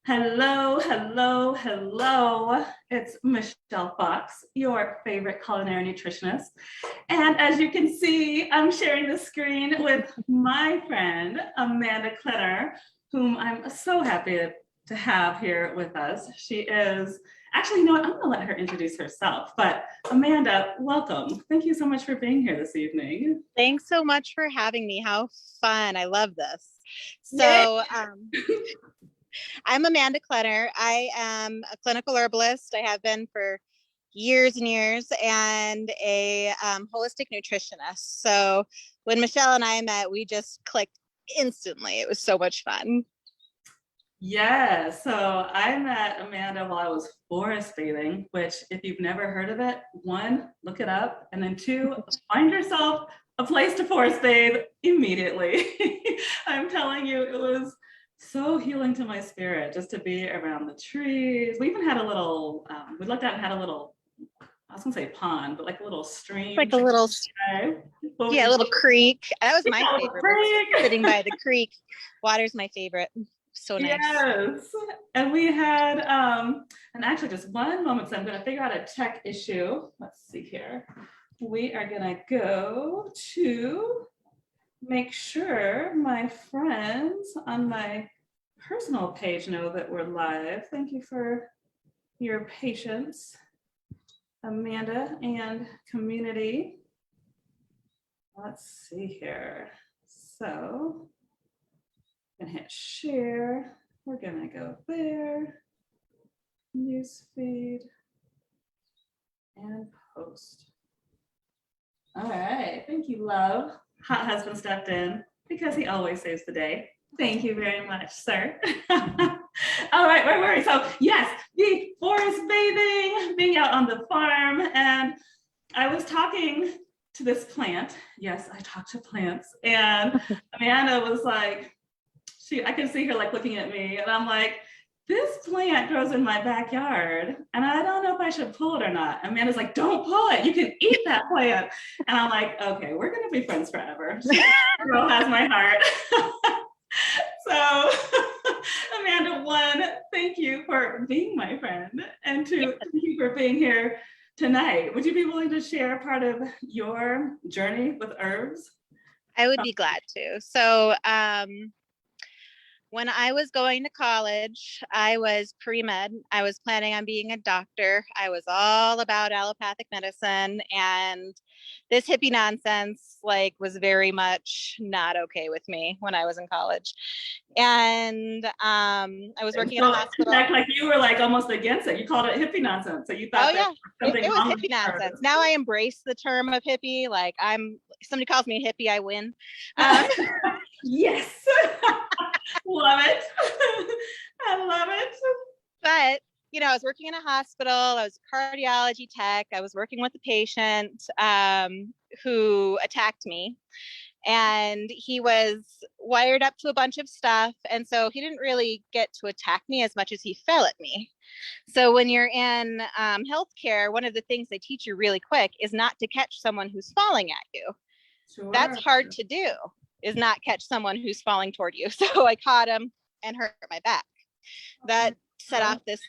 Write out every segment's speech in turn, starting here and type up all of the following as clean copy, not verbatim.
Hello, hello, hello. It's Michelle Fox, your favorite culinary nutritionist. And as you can see, I'm sharing the screen with my friend, Amanda Klenner, whom I'm so happy to have here with us. She is, actually, you know what? I'm gonna let her introduce herself. But Amanda, welcome. Thank you so much for being here this evening. Thanks so much for having me. How fun. I love this. So, I'm Amanda Klenner. I am a clinical herbalist. I have been for years and years, and a holistic nutritionist. So when Michelle and I met, we just clicked instantly. It was so much fun. Yeah, so I met Amanda while I was forest bathing, which if you've never heard of it, one, look it up, and then two, find yourself a place to forest bathe immediately. I'm telling you, it was so healing to my spirit just to be around the trees. We even had a little, we looked out and had a little, I was gonna say pond, but like a little stream. Like a little, yeah, a little creek. That was my favorite. Sitting by the creek. Water's my favorite. So nice. Yes. And we had, and actually just one moment, so I'm going to figure out a tech issue. Let's see here. We are going to go to make sure my friends on my personal page know that we're live. Thank you for your patience, Amanda and community. Let's see here. So gonna hit share. We're gonna go there. Newsfeed and post. All right, thank you, love. Hot husband stepped in because he always saves the day. Thank you very much, sir. All right, where were we? So yes, the forest bathing, being out on the farm, and I was talking to this plant. Yes, I talk to plants, and Amanda was like, I can see her like looking at me, and I'm like, this plant grows in my backyard, and I don't know if I should pull it or not. Amanda's like, don't pull it. You can eat that plant. And I'm like, okay, we're gonna be friends forever. She girl has my heart. So, Amanda, one, thank you for being my friend, and two, thank you for being here tonight. Would you be willing to share part of your journey with herbs? I would be glad to. So, when I was going to college, I was pre-med. I was planning on being a doctor. I was all about allopathic medicine, and this hippie nonsense was very much not okay with me when I was in college. And I was working in a hospital. Like you were like almost against it. You called it hippie nonsense. So you thought something it was hippie nonsense. Now I embrace the term of hippie. Like somebody calls me a hippie, I win. Yes. Love it. I love it. But, I was working in a hospital. I was a cardiology tech. I was working with a patient who attacked me. And he was wired up to a bunch of stuff. And so he didn't really get to attack me as much as he fell at me. So when you're in healthcare, one of the things they teach you really quick is not to catch someone who's falling at you. Sure. That's hard to do, is not catch someone who's falling toward you. So I caught him and hurt my back. That set off this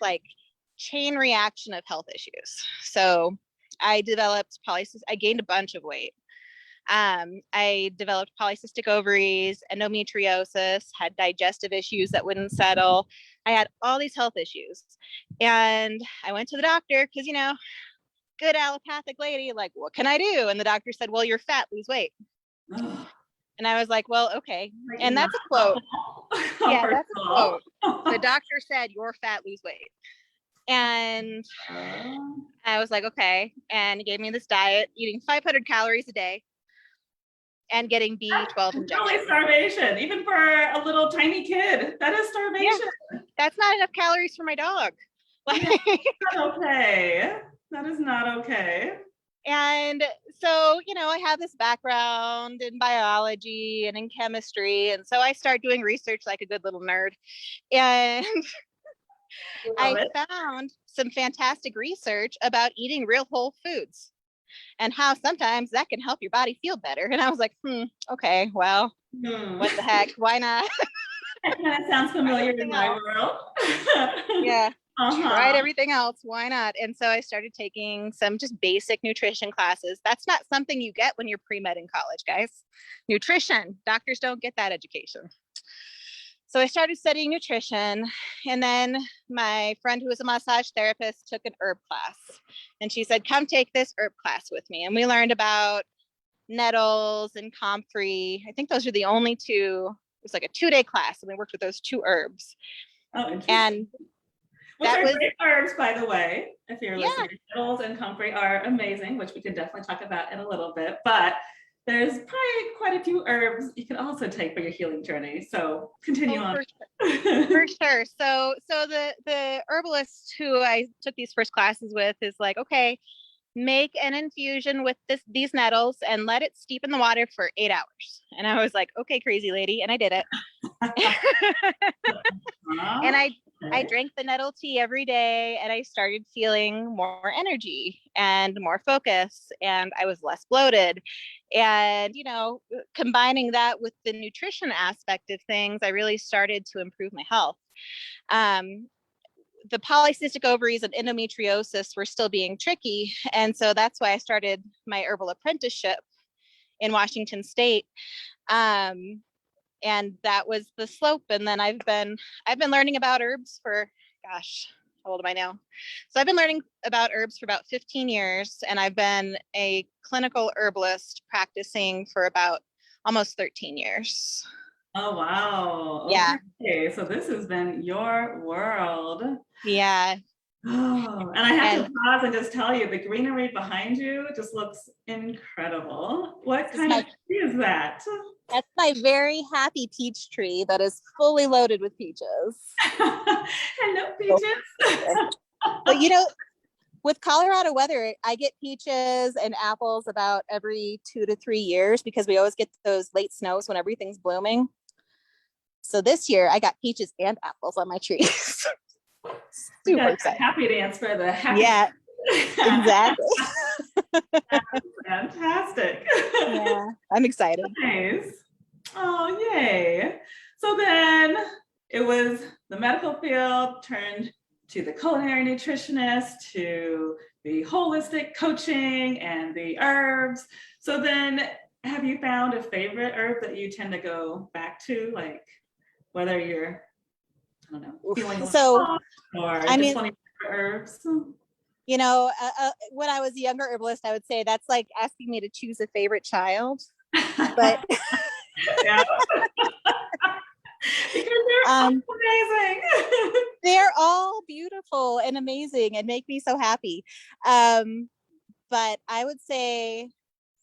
chain reaction of health issues. So I developed I gained a bunch of weight. I developed polycystic ovaries, endometriosis, had digestive issues that wouldn't settle. I had all these health issues. And I went to the doctor because, good allopathic lady, like, what can I do? And the doctor said, well, you're fat, lose weight. And I was like, well, okay. And that's a quote. Yeah, that's a quote. The doctor said, you're fat, lose weight. And I was like, okay. And he gave me this diet, eating 500 calories a day and getting B12 injections. Really starvation, even for a little tiny kid. That is starvation. Yeah, that's not enough calories for my dog. Not okay. That is not okay. And so, I have this background in biology and in chemistry. And so I start doing research like a good little nerd. And I found some fantastic research about eating real whole foods and how sometimes that can help your body feel better. And I was like, okay, well, what the heck? Why not? That kind of sounds familiar in my world. Yeah. Uh-huh. Tried everything else. Why not? And so I started taking some just basic nutrition classes. That's not something you get when you're pre-med in college, guys. Nutrition, doctors don't get that education. So I started studying nutrition, and then my friend who was a massage therapist took an herb class, and she said, come take this herb class with me. And we learned about nettles and comfrey. I think those are the only two. It was like a 2-day class, and we worked with those 2 herbs. Oh, interesting. And which that are was great herbs, by the way. If you're Yeah. listening, nettles and comfrey are amazing, which we can definitely talk about in a little bit. But there's probably quite a few herbs you can also take for your healing journey. So continue on. For sure. So the herbalist who I took these first classes with is like, okay, make an infusion with these nettles and let it steep in the water for 8 hours. And I was like, okay, crazy lady. And I did it. And I drank the nettle tea every day, and I started feeling more energy and more focus, and I was less bloated. And, you know, combining that with the nutrition aspect of things, I really started to improve my health. The polycystic ovaries and endometriosis were still being tricky. And so that's why I started my herbal apprenticeship in Washington State. And that was the slope. And then I've been learning about herbs for, gosh, how old am I now? So I've been learning about herbs for about 15 years, and I've been a clinical herbalist practicing for about almost 13 years. Oh, wow. Yeah. Okay, so this has been your world. Yeah. Oh, and I have to pause and just tell you, the greenery behind you just looks incredible. What kind of tree is that? That's my very happy peach tree that is fully loaded with peaches. Hello, peaches. But you know, with Colorado weather, I get peaches and apples about every 2 to 3 years because we always get those late snows when everything's blooming. So this year I got peaches and apples on my trees. Super excited. Happy dance for the happy. Yeah, exactly. That's fantastic. Yeah, I'm excited. Nice. Oh, yay. So then it was the medical field turned to the culinary nutritionist, to the holistic coaching and the herbs. So then have you found a favorite herb that you tend to go back to, like whether you're, I don't know, feeling or I mean, just herbs? You know, when I was a younger herbalist, I would say that's like asking me to choose a favorite child. But yeah. Because they're amazing. They're all beautiful and amazing and make me so happy. But I would say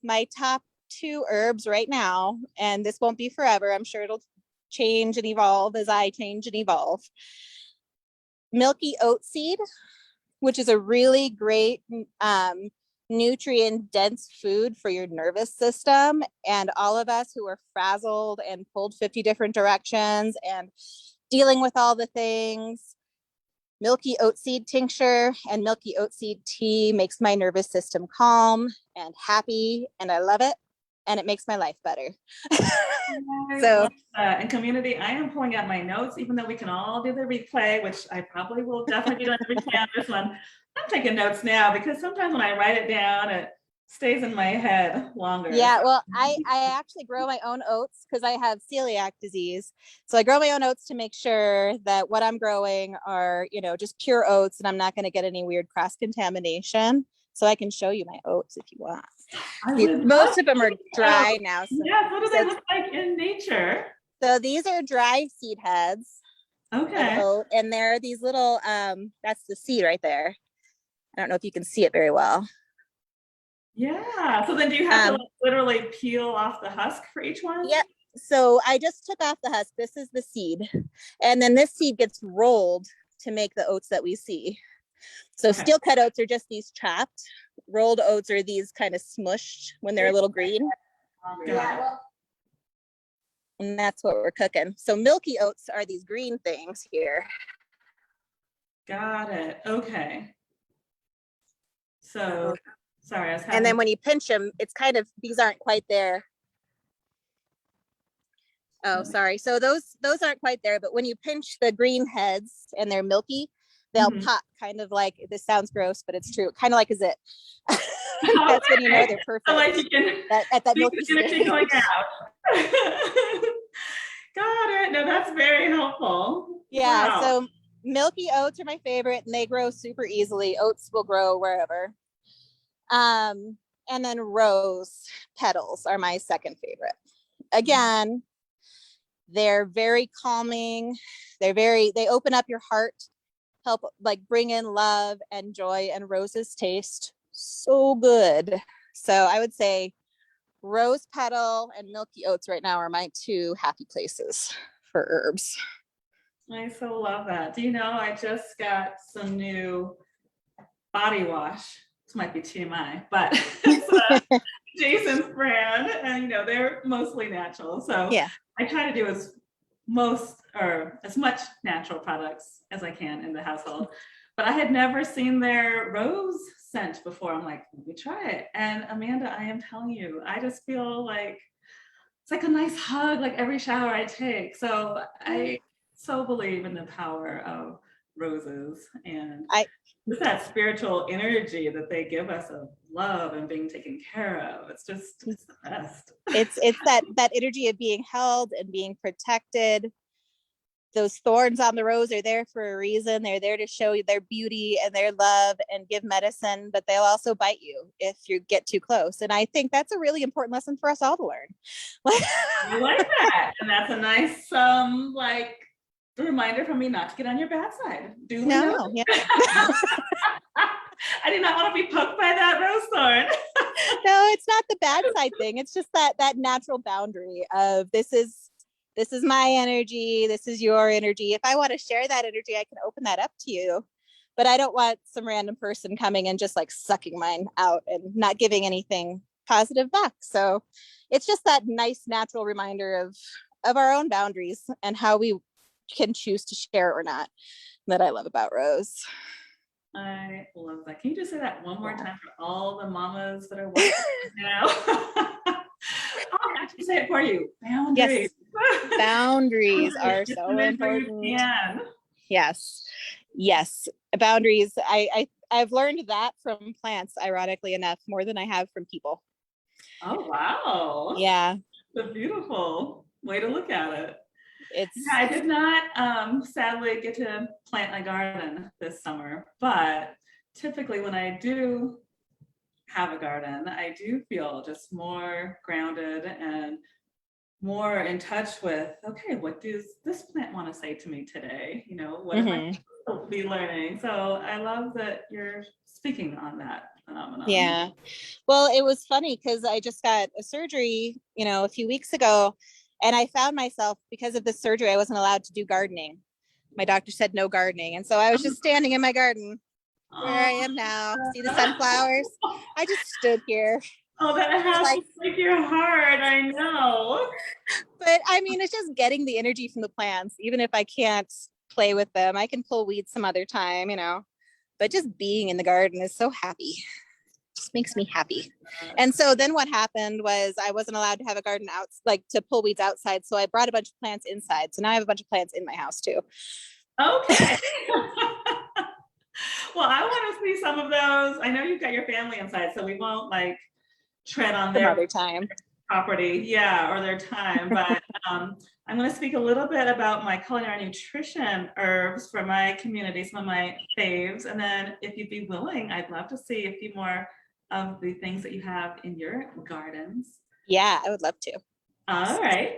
my top 2 herbs right now, and this won't be forever, I'm sure it'll change and evolve as I change and evolve. Milky oat seed, which is a really great nutrient dense food for your nervous system. And all of us who are frazzled and pulled 50 different directions and dealing with all the things, milky oat seed tincture and milky oat seed tea makes my nervous system calm and happy, and I love it, and it makes my life better. So and community, I am pulling out my notes, even though we can all do the replay, which I probably will definitely do the replay on this one. I'm taking notes now because sometimes when I write it down, it stays in my head longer. Yeah, well, I actually grow my own oats because I have celiac disease. So I grow my own oats to make sure that what I'm growing are, you know, just pure oats, and I'm not going to get any weird cross contamination. So I can show you my oats if you want. Most of them are dry now. So, yeah, what do they look like in nature? So these are dry seed heads. Okay. And there are these little, that's the seed right there. I don't know if you can see it very well. Yeah. So then do you have to literally peel off the husk for each one? Yep. So I just took off the husk. This is the seed. And then this seed gets rolled to make the oats that we see. So steel cut oats are just these chopped. Rolled oats are these kind of smushed when they're a little green. Yeah. And that's what we're cooking. So milky oats are these green things here. Got it. Okay. So, sorry. And then when you pinch them, it's kind of, these aren't quite there. Oh, sorry. So those aren't quite there, but when you pinch the green heads and they're milky, they'll pop kind of like, this sounds gross, but it's true. Kind of like a zit. That's when you know they're perfect. So like you can at that milky energy stage. going out. Got it. No, that's very helpful. Yeah. Wow. So milky oats are my favorite, and they grow super easily. Oats will grow wherever. And then rose petals are my second favorite. Again, they're very calming. They open up your heart, help like bring in love and joy, and roses taste so good. So I would say rose petal and milky oats right now are my two happy places for herbs. I so love that. Do you know, I just got some new body wash. This might be TMI, but it's Jason's brand, and you know, they're mostly natural. So yeah, I try to do as much natural products as I can in the household. But I had never seen their rose scent before. I'm like, let me try it. And Amanda, I am telling you, I just feel like it's like a nice hug, like every shower I take. So I so believe in the power of roses and with that spiritual energy that they give us of love and being taken care of. It's the best. It's that energy of being held and being protected. Those thorns on the rose are there for a reason. They're there to show you their beauty and their love and give medicine, but they'll also bite you if you get too close. And I think that's a really important lesson for us all to learn. I like that. And that's a nice like reminder for me not to get on your bad side. No, yeah. I did not want to be poked by that rose thorn. No, it's not the bad side thing. It's just that natural boundary of this is my energy. This is your energy. If I want to share that energy, I can open that up to you. But I don't want some random person coming and just like sucking mine out and not giving anything positive back. So it's just that nice natural reminder of our own boundaries and how we can choose to share or not that I love about Rose. I love that. Can you just say that one more time for all the mamas that are watching now? I'll actually say it for you. Boundaries. Yes. Boundaries are so important. Yes. Boundaries. I've learned that from plants, ironically enough, more than I have from people. Oh, wow. Yeah. It's a beautiful way to look at it. I did not sadly get to plant my garden this summer, but typically when I do have a garden, I do feel just more grounded and more in touch with, okay, what does this plant want to say to me today? You know, what am I supposed to be learning? So I love that you're speaking on that phenomenon. Yeah. Well, it was funny because I just got a surgery, a few weeks ago. And I found myself, because of this surgery, I wasn't allowed to do gardening. My doctor said no gardening. And so I was just standing in my garden where I am now. See the sunflowers? I just stood here. Oh, that has to break your heart. I know. But I mean, it's just getting the energy from the plants. Even if I can't play with them, I can pull weeds some other time, But just being in the garden is so happy. Just makes me happy. And so then what happened was I wasn't allowed to have a garden out, like to pull weeds outside. So I brought a bunch of plants inside. So now I have a bunch of plants in my house too. Okay. Well, I want to see some of those. I know you've got your family inside, so we won't like tread on their other time property. Yeah, or their time. But I'm going to speak a little bit about my culinary nutrition herbs for my community, some of my faves. And then if you'd be willing, I'd love to see a few more of the things that you have in your gardens. Yeah, I would love to. All right.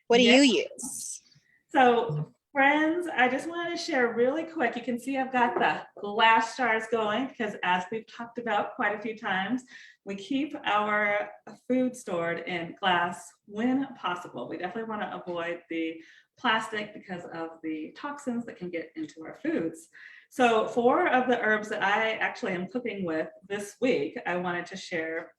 What do you use? So friends, I just wanted to share really quick. You can see I've got the glass jars going because as we've talked about quite a few times, we keep our food stored in glass when possible. We definitely want to avoid the plastic because of the toxins that can get into our foods. So 4 of the herbs that I actually am cooking with this week, I wanted to share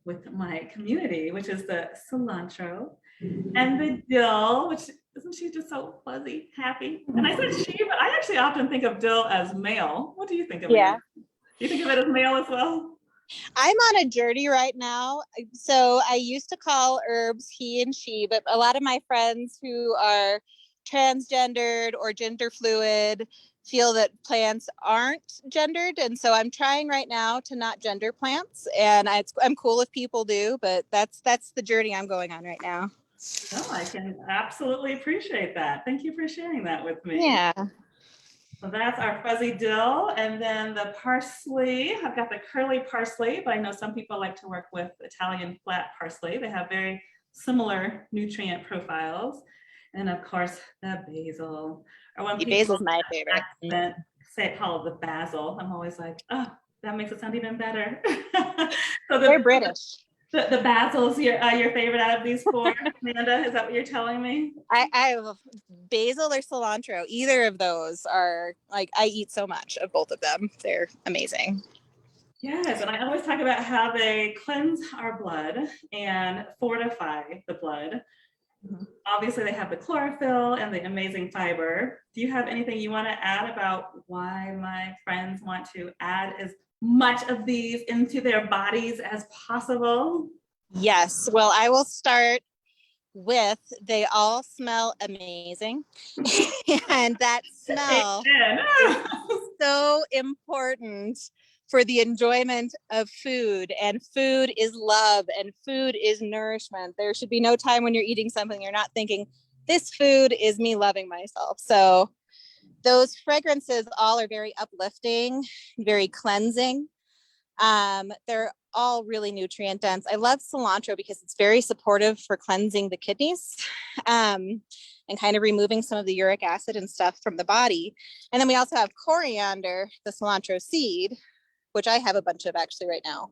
with my community, which is the cilantro and the dill, which isn't she just so fuzzy, happy? And I said she, but I actually often think of dill as male. What do you think of it? Do you think of it as male as well? I'm on a journey right now. So I used to call herbs he and she, but a lot of my friends who are transgendered or gender fluid feel that plants aren't gendered. And so I'm trying right now to not gender plants. And I'm cool if people do, but that's the journey I'm going on right now. No, I can absolutely appreciate that. Thank you for sharing that with me. Yeah. So that's our fuzzy dill. And then the parsley, I've got the curly parsley, but I know some people like to work with Italian flat parsley. They have very similar nutrient profiles. And of course, the basil. Or when people Basil's my favorite. accent, say call it the basil, I'm always like, oh, that makes it sound even better. So They're British. The basil's your favorite out of these four, Amanda? Is that what you're telling me? I basil or cilantro. Either of those are like, I eat so much of both of them. They're amazing. Yes, and I always talk about how they cleanse our blood and fortify the blood. Mm-hmm. Obviously, they have the chlorophyll and the amazing fiber. Do you have anything you want to add about why my friends want to add as much of these into their bodies as possible? Yes. Well, I will start with they all smell amazing. And that smell is so important for the enjoyment of food, and food is love and food is nourishment. There should be no time when you're eating something you're not thinking, this food is me loving myself. So those fragrances all are very uplifting, very cleansing. They're all really nutrient dense. I love cilantro because it's very supportive for cleansing the kidneys, and kind of removing some of the uric acid and stuff from the body. And then we also have coriander, the cilantro seed, which I have a bunch of actually right now,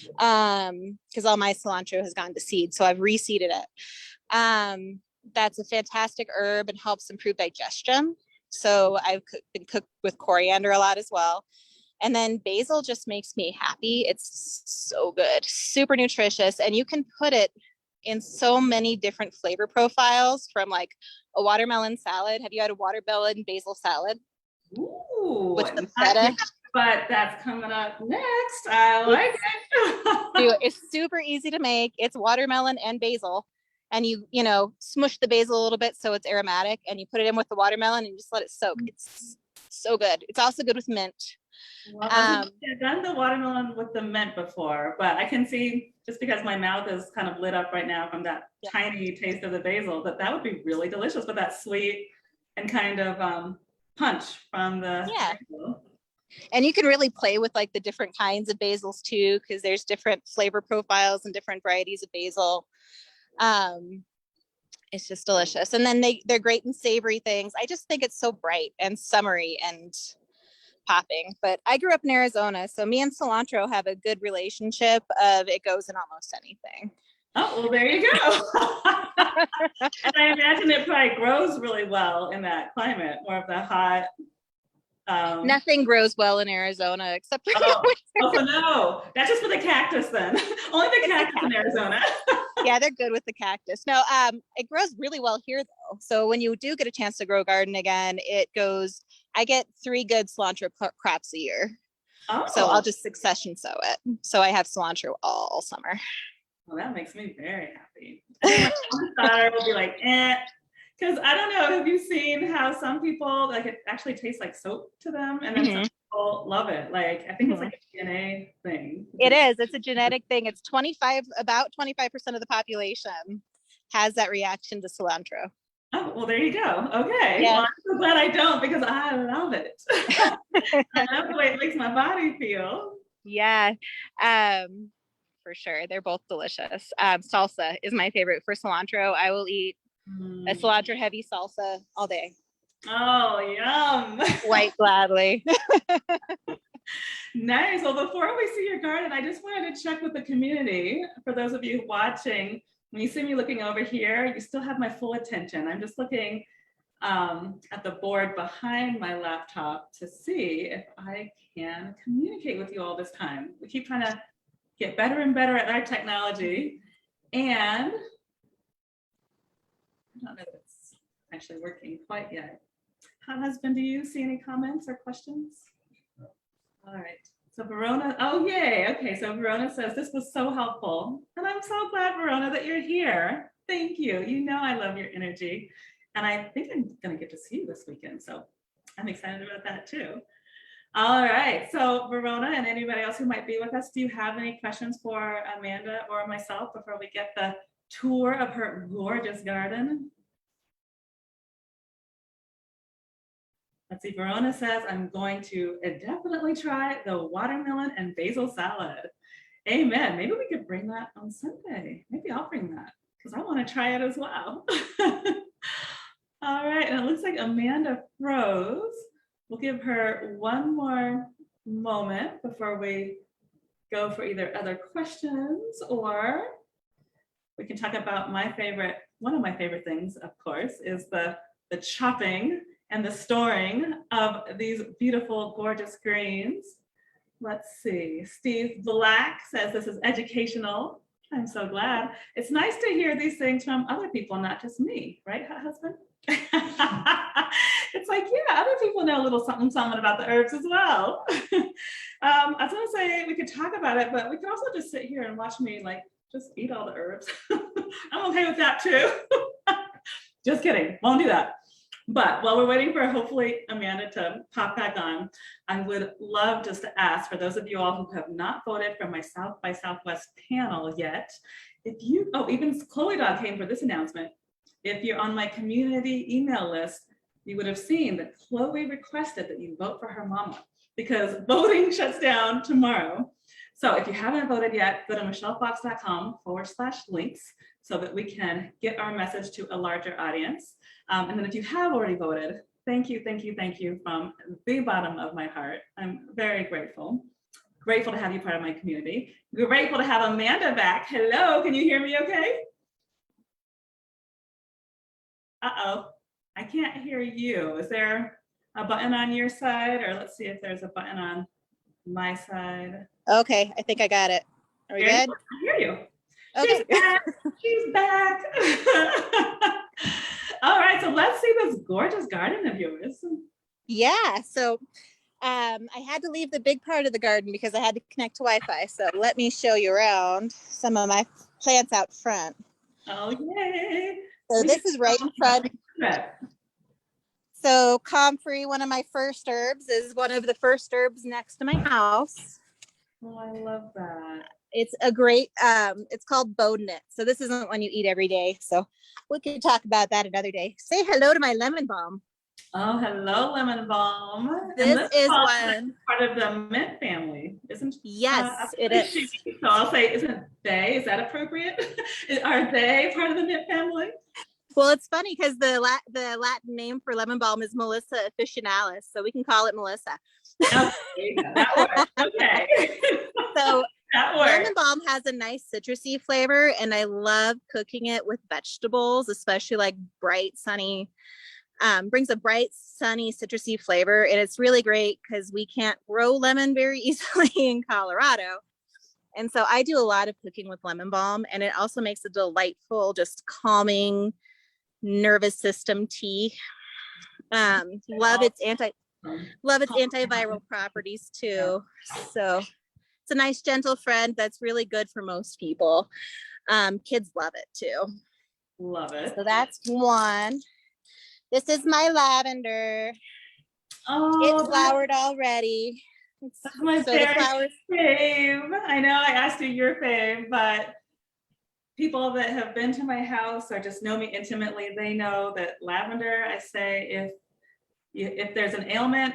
because all my cilantro has gone to seed. So I've reseeded it. That's a fantastic herb and helps improve digestion. So I've been cooked with coriander a lot as well. And then basil just makes me happy. It's so good, super nutritious. And you can put it in so many different flavor profiles, from like a watermelon salad. Have you had a watermelon basil salad? Ooh, with the feta? But that's coming up next. I like it. It's super easy to make. It's watermelon and basil. And you smush the basil a little bit so it's aromatic, and you put it in with the watermelon and you just let it soak. It's so good. It's also good with mint. Well, I've done the watermelon with the mint before, but I can see, just because my mouth is kind of lit up right now from that tiny taste of the basil, that would be really delicious with that sweet and kind of punch from the basil. And you can really play with like the different kinds of basils too, because there's different flavor profiles and different varieties of basil. It's just delicious. And then they're great in savory things. I just think it's so bright and summery and popping. But I grew up in Arizona, so me and cilantro have a good relationship of it goes in almost anything. Oh, well, there you go. And I imagine it probably grows really well in that climate, more of the hot. Nothing grows well in Arizona except for so no, that's just for the cactus then. Only the cactus in Arizona. Yeah, they're good with the cactus. No, it grows really well here though. So when you do get a chance to grow a garden again, I get 3 good cilantro crops a year. Oh. So I'll just succession sow it. So I have cilantro all summer. Well, that makes me very happy. I think my daughter will be like, because I don't know, have you seen how some people, like, it actually tastes like soap to them, and then some people love it. Like, I think it's like a DNA thing. It is. It's a genetic thing. It's about 25% of the population has that reaction to cilantro. Oh, well, there you go. Okay. Yeah. Well, I'm so glad I don't, because I love it. I love the way it makes my body feel. Yeah. For sure. They're both delicious. Salsa is my favorite for cilantro. I will eat a cilantro heavy salsa all day. Oh, yum. Quite gladly. Nice. Well, before we see your garden, I just wanted to check with the community. For those of you watching, when you see me looking over here, you still have my full attention. I'm just looking at the board behind my laptop to see if I can communicate with you all this time. We keep trying to get better and better at our technology. And I don't know if it's actually working quite yet. Hot Husband, do you see any comments or questions? All right. So Verona, oh yay. Okay, so Verona says this was so helpful. And I'm so glad, Verona, that you're here. Thank you. You know I love your energy. And I think I'm gonna get to see you this weekend. So I'm excited about that too. All right, so Verona and anybody else who might be with us, do you have any questions for Amanda or myself before we get the tour of her gorgeous garden? Let's see, Verona says, I'm going to definitely try the watermelon and basil salad. Amen. Maybe we could bring that on Sunday. Maybe I'll bring that because I want to try it as well. All right, and it looks like Amanda froze. We'll give her one more moment before we go for either other questions or we can talk about my favorite, one of my favorite things, of course, is the chopping and the storing of these beautiful, gorgeous greens. Let's see, Steve Black says this is educational. I'm so glad. It's nice to hear these things from other people, not just me, right, husband? It's like, yeah, other people know a little something about the herbs as well. I was gonna say we could talk about it, but we could also just sit here and watch me like just eat all the herbs. I'm okay with that too. Just kidding, won't do that. But while we're waiting for hopefully Amanda to pop back on, I would love just to ask for those of you all who have not voted for my South by Southwest panel yet, if you, oh, even Chloe Dog came for this announcement. If you're on my community email list, you would have seen that Chloe requested that you vote for her mama because voting shuts down tomorrow. So if you haven't voted yet, go to michellefox.com/links so that we can get our message to a larger audience. And then if you have already voted, thank you, thank you, thank you from the bottom of my heart. I'm very grateful. Grateful to have you part of my community. Grateful to have Amanda back. Hello, can you hear me okay? Uh-oh, I can't hear you. Is there a button on your side? Or let's see if there's a button on my side. Okay, I think I got it. Are we good? I hear you. Okay. She's back. She's back. All right, so let's see this gorgeous garden of yours. Yeah, so I had to leave the big part of the garden because I had to connect to Wi-Fi. So let me show you around some of my plants out front. Oh, yay. So this is right in front. So Comfrey, one of my first herbs, is one of the first herbs next to my house. Oh, I love that. It's a great, it's called bodinit. So this isn't one you eat every day. So we could talk about that another day. Say hello to my lemon balm. Oh, hello, lemon balm. This is one part of the mint family, isn't it? Yes, it is. So I'll say, isn't they? Is that appropriate? Are they part of the mint family? Well, it's funny because the Latin name for lemon balm is Melissa officinalis, so we can call it Melissa. Okay, that works. Okay. So lemon balm has a nice citrusy flavor, and I love cooking it with vegetables, especially like bright, sunny. Brings a bright, sunny, citrusy flavor, and it's really great because we can't grow lemon very easily in Colorado. And so I do a lot of cooking with lemon balm, and it also makes a delightful, just calming nervous system tea. Love its antiviral properties too. So it's a nice, gentle friend that's really good for most people. Kids love it too. Love it. So that's one. This is my lavender. Oh, it's flowered already. That's my fave. I know I asked you your fave, but people that have been to my house or just know me intimately, they know that lavender, I say, if there's an ailment,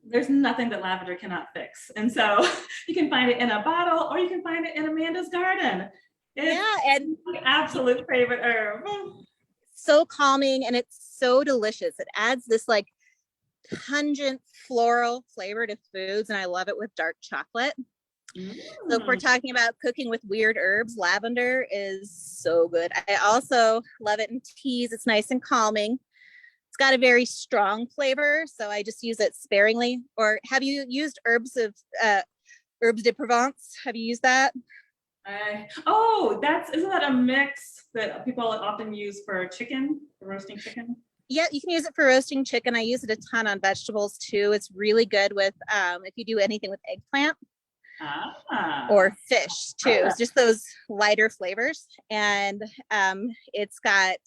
there's nothing that lavender cannot fix. And so you can find it in a bottle or you can find it in Amanda's garden. And my absolute favorite herb. So calming, and it's so delicious. It adds this like pungent floral flavor to foods, and I love it with dark chocolate. So if we're talking about cooking with weird herbs, lavender is so good. I also love it in teas. It's nice and calming. It's got a very strong flavor, so I just use it sparingly. Or have you used herbs de Provence? Have you used that? Isn't that a mix that people often use for chicken, for roasting chicken? Yeah, you can use it for roasting chicken. I use it a ton on vegetables too. It's really good with if you do anything with eggplant or fish too. It's just those lighter flavors. And it's got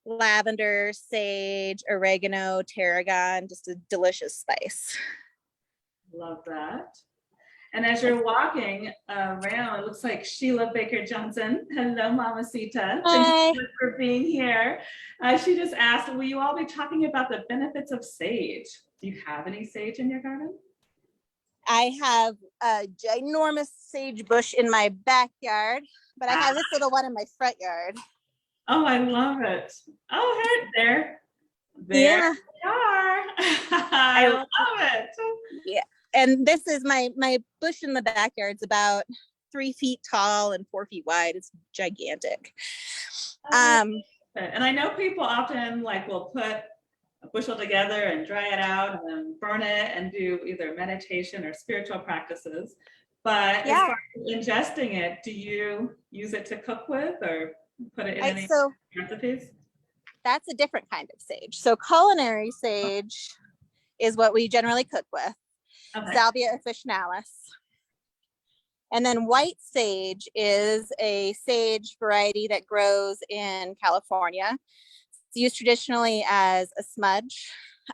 lavender, sage, oregano, tarragon, just a delicious spice. Love that. And as you're walking around, it looks like Sheila Baker Johnson. Hello, Mamacita. Hi. Thank you for being here. She just asked, will you all be talking about the benefits of sage? Do you have any sage in your garden? I have a ginormous sage bush in my backyard, but I have this little one in my front yard. Oh, I love it. Oh, there yeah. We are. I love it. Yeah. And this is my bush in the backyard. It's about 3 feet tall and 4 feet wide. It's gigantic. And I know people often will put a bushel together and dry it out and then burn it and do either meditation or spiritual practices. But as far as ingesting it, do you use it to cook with or put it in any recipes? That's a different kind of sage. So culinary sage is what we generally cook with. Okay. Salvia officinalis. And then white sage is a sage variety that grows in California. It's used traditionally as a smudge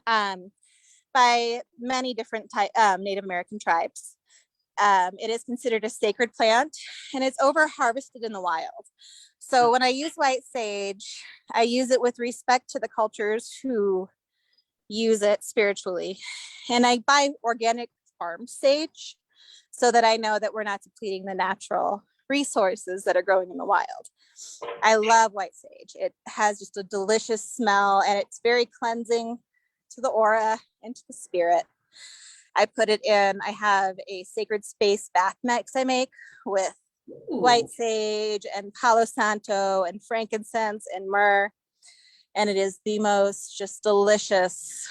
by many different Native American tribes. It is considered a sacred plant and it's over harvested in the wild. So when I use white sage, I use it with respect to the cultures who use it spiritually. And I buy organic farm sage so that I know that we're not depleting the natural resources that are growing in the wild. I love white sage. It has just a delicious smell and it's very cleansing to the aura and to the spirit. I put it in, I have a sacred space bath mix I make with white sage and Palo Santo and frankincense and myrrh. And it is the most just delicious,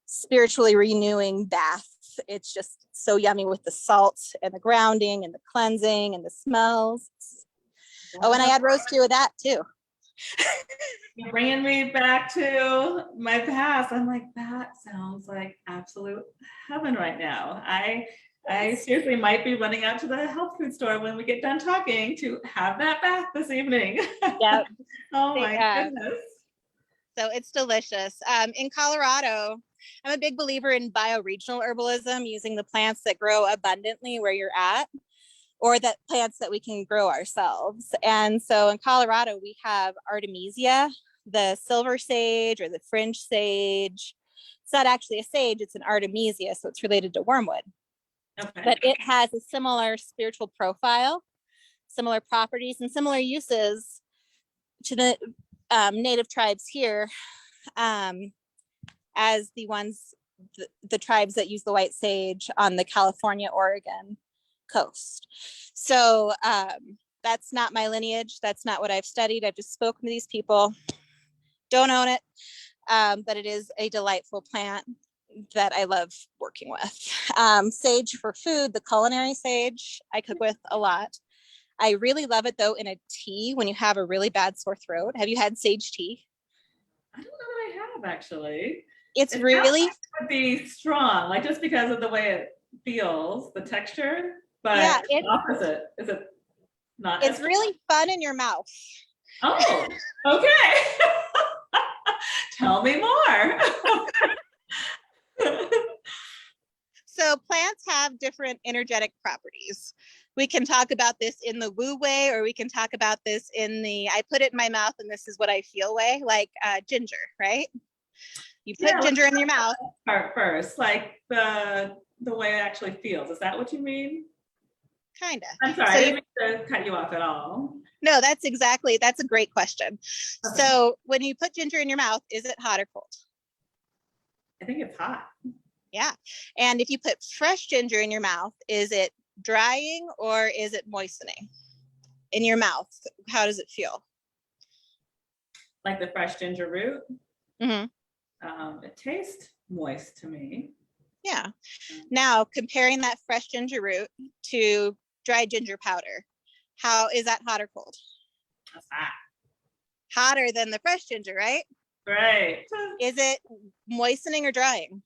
spiritually renewing bath. It's just so yummy with the salt and the grounding and the cleansing and the smells. Oh, and I add rose tea with that too. You're bringing me back to my past. I'm like, that sounds like absolute heaven right now. I seriously might be running out to the health food store when we get done talking to have that bath this evening. Yep. Oh my goodness. So it's delicious. In Colorado, I'm a big believer in bioregional herbalism, using the plants that grow abundantly where you're at, or that plants that we can grow ourselves. And so in Colorado, we have Artemisia, the silver sage or the fringe sage. It's not actually a sage, it's an Artemisia, so it's related to wormwood. Okay. But it has a similar spiritual profile, similar properties, and similar uses to the native tribes here as the tribes that use the white sage on the California, Oregon coast. So that's not my lineage. That's not what I've studied. I've just spoken to these people. Don't own it, but it is a delightful plant that I love working with. Sage for food, the culinary sage, I cook with a lot. I really love it though in a tea when you have a really bad sore throat. Have you had sage tea? I don't know that I have actually. It really would be strong, just because of the way it feels, the texture. But yeah, it's the opposite. Is it not? It's really fun in your mouth. Oh, okay. Tell me more. So plants have different energetic properties. We can talk about this in the woo way, or we can talk about this in the I put it in my mouth and this is what I feel way, like ginger, right? You put ginger in your mouth. Part first, like the way it actually feels. Is that what you mean? Kind of. I'm sorry, I didn't mean to cut you off at all. No, that's a great question. Okay. So when you put ginger in your mouth, is it hot or cold? I think it's hot. Yeah. And if you put fresh ginger in your mouth, is it drying or is it moistening in your mouth? How does it feel? Like the fresh ginger root? Mm-hmm. It tastes moist to me. Yeah. Now, comparing that fresh ginger root to dried ginger powder, how is that hot or cold? That's hot. Hotter than the fresh ginger, right? Right. Is it moistening or drying?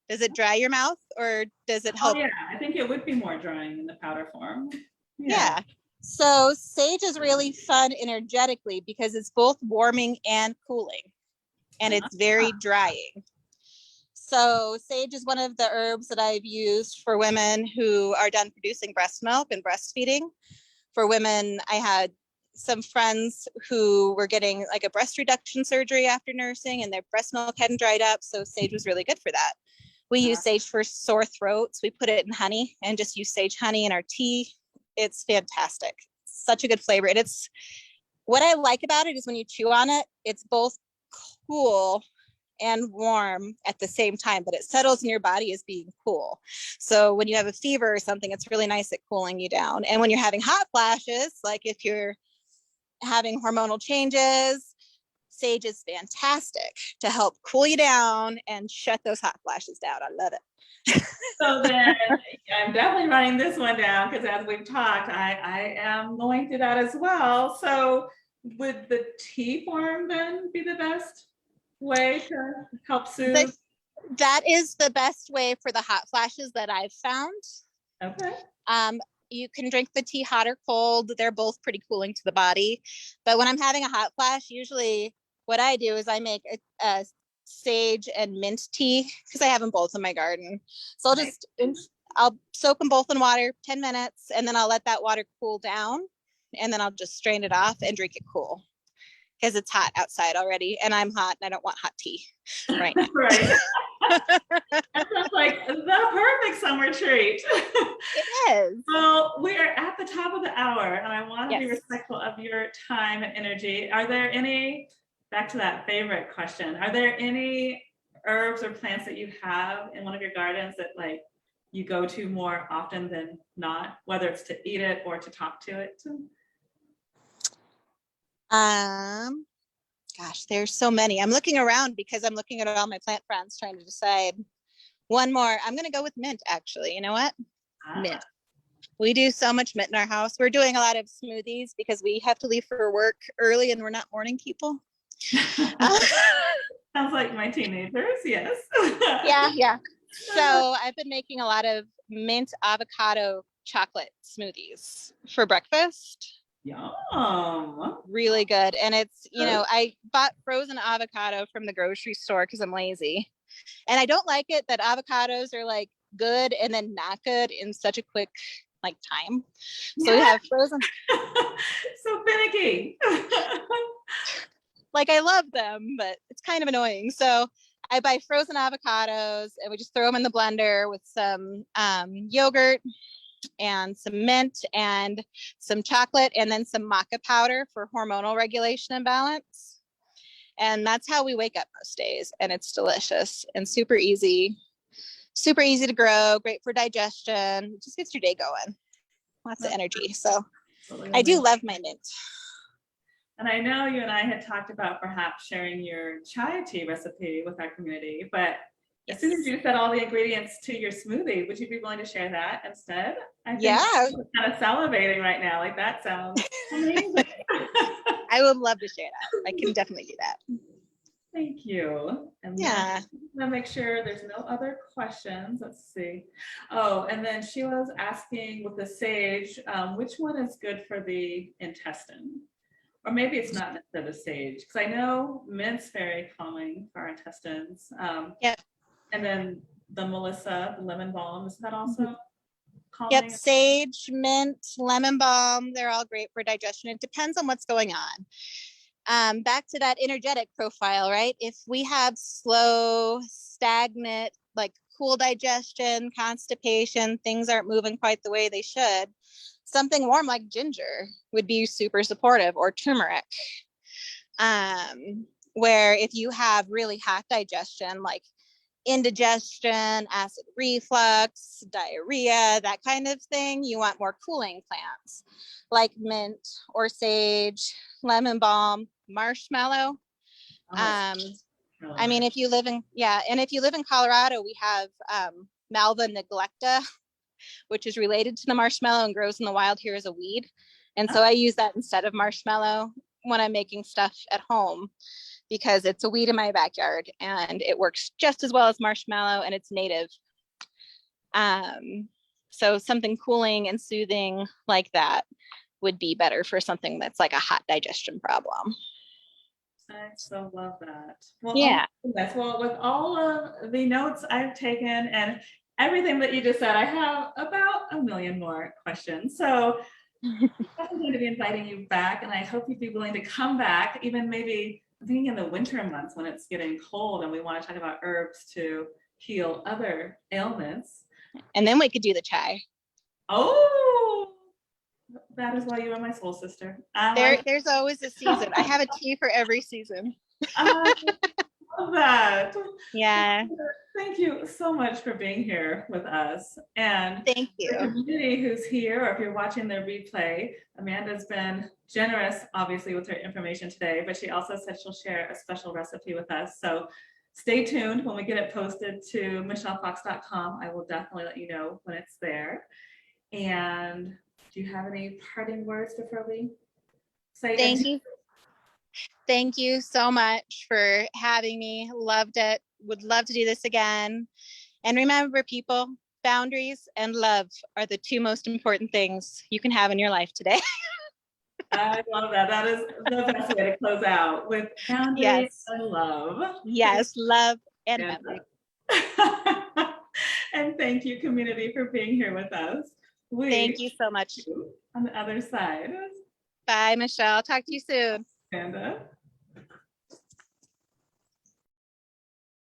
Does it dry your mouth or does it Oh help? yeah, I think it would be more drying in the powder form. Yeah. So sage is really fun energetically because it's both warming and cooling, and it's very drying. So sage is one of the herbs that I've used for women who are done producing breast milk and breastfeeding. For women, I had some friends who were getting like a breast reduction surgery after nursing and their breast milk hadn't dried up. So sage was really good for that. We use sage for sore throats. We put it in honey and just use sage honey in our tea. It's fantastic. Such a good flavor. And it's what I like about it is when you chew on it, it's both cool and warm at the same time, but it settles in your body as being cool. So when you have a fever or something, it's really nice at cooling you down. And when you're having hot flashes, like if you're having hormonal changes, sage is fantastic to help cool you down and shut those hot flashes down. I love it. So then I'm definitely writing this one down because as we've talked, I am going through that as well. So would the tea form then be the best way to help soothe? That is the best way for the hot flashes that I've found. Okay. You can drink the tea hot or cold. They're both pretty cooling to the body. But when I'm having a hot flash, usually what I do is I make a sage and mint tea because I have them both in my garden. So I'll soak them both in water 10 minutes and then I'll let that water cool down and then I'll just strain it off and drink it cool because it's hot outside already and I'm hot and I don't want hot tea right now. Right. That sounds like the perfect summer treat. It is. Well, we are at the top of the hour and I want to be Yes. respectful of your time and energy. Are there any, back to that favorite question, are there any herbs or plants that you have in one of your gardens that like you go to more often than not, whether it's to eat it or to talk to it? Gosh, there's so many. I'm looking around because I'm looking at all my plant friends trying to decide. One more. I'm going to go with mint, actually. You know what? Mint. We do so much mint in our house. We're doing a lot of smoothies because we have to leave for work early and we're not morning people. Sounds like my teenagers, yes. Yeah. So I've been making a lot of mint avocado chocolate smoothies for breakfast. Yum. Really good. And it's, I bought frozen avocado from the grocery store because I'm lazy. And I don't like it that avocados are like good and then not good in such a quick like time. So we have frozen. So finicky. Like I love them, but it's kind of annoying. So I buy frozen avocados and we just throw them in the blender with some yogurt and some mint and some chocolate and then some maca powder for hormonal regulation and balance. And that's how we wake up most days. And it's delicious and super easy to grow, great for digestion. It just gets your day going. Lots of energy. So I do love my mint. And I know you and I had talked about perhaps sharing your chai tea recipe with our community, but as soon as you said all the ingredients to your smoothie, would you be willing to share that instead? I'm kind of salivating right now. Like that sounds amazing. I would love to share that. I can definitely do that. Thank you. And I'm gonna make sure there's no other questions. Let's see. Oh, and then she was asking with the sage, which one is good for the intestine? Or maybe it's not necessarily the sage, because I know mint's very calming for our intestines. And then the Melissa, the lemon balm, is that also calming? Yep, sage, mint, lemon balm, they're all great for digestion. It depends on what's going on. Back to that energetic profile, right? If we have slow, stagnant, like cool digestion, constipation, things aren't moving quite the way they should, something warm like ginger would be super supportive, or turmeric. Where if you have really hot digestion, like indigestion, acid reflux, diarrhea, that kind of thing, you want more cooling plants like mint or sage, lemon balm, marshmallow. I mean, if you live in Colorado, we have Malva neglecta, which is related to the marshmallow and grows in the wild here as a weed. And so I use that instead of marshmallow. when I'm making stuff at home because it's a weed in my backyard and it works just as well as marshmallow and it's native. So something cooling and soothing like that would be better for something that's like a hot digestion problem. I so love that. Well, Yeah. well, with all of the notes I've taken and everything that you just said, I have about a million more questions. So I'm going to be inviting you back, and I hope you'd be willing to come back, even maybe I'm thinking in the winter months when it's getting cold and we want to talk about herbs to heal other ailments. And then we could do the chai. Oh, that is why you are my soul sister. There's always a season. I have a tea for every season. I love that. Yeah. Thank you so much for being here with us. And thank you. The community who's here, or if you're watching the replay, Amanda's been generous, obviously, with her information today, but she also said she'll share a special recipe with us. So stay tuned. When we get it posted to michellefox.com, I will definitely let you know when it's there. And do you have any parting words before we say Thank you. Thank you so much for having me. Loved it. Would love to do this again. And remember, people, boundaries and love are the two most important things you can have in your life today. I love that. That is the best way to close out, with boundaries Yes. and love. Yes, love and boundaries. And thank you, community, for being here with us. Thank you so much. On the other side. Bye, Michelle. Talk to you soon. Amanda.